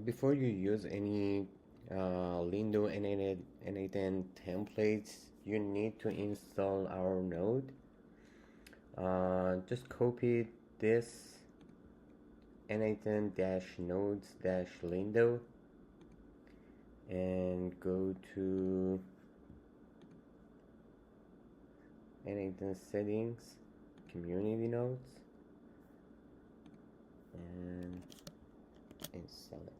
Before you use any Lindo n8n templates, you need to install our node. Just copy this n8n-nodes-lindo and go to n8n settings, community nodes, and install it.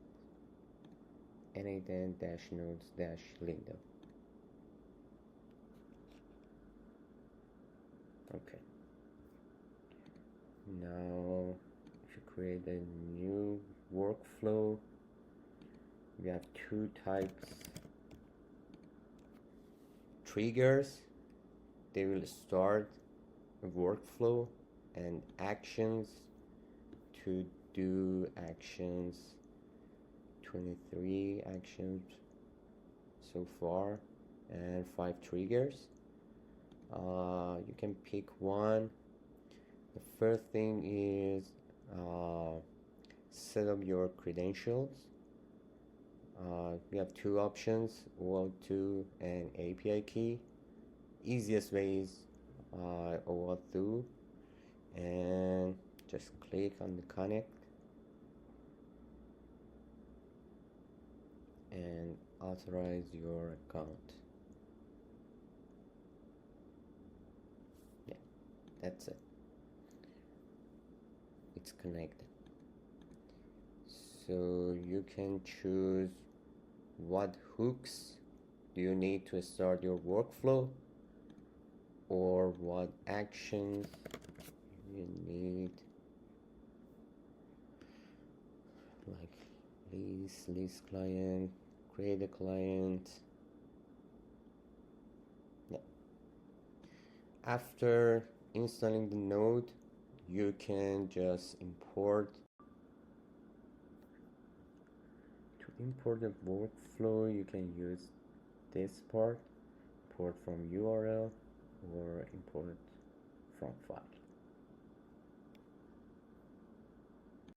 n8n-nodes-lindo. Okay. Now, if you create a new workflow, we have two types. Triggers, they will start a workflow, and actions, to do actions, 23 actions so far, and 5 triggers. You can pick one. The first thing is set up your credentials. We have two options, OAuth2 and API key. Easiest way is OAuth2, and just click on the connect and authorize your account. Yeah, that's it. It's connected. So you can choose what hooks do you need to start your workflow, or what actions you need, like list client, create a client. Yeah. After installing the node, you can just import. To import the workflow, you can use this part, import from URL or import from file.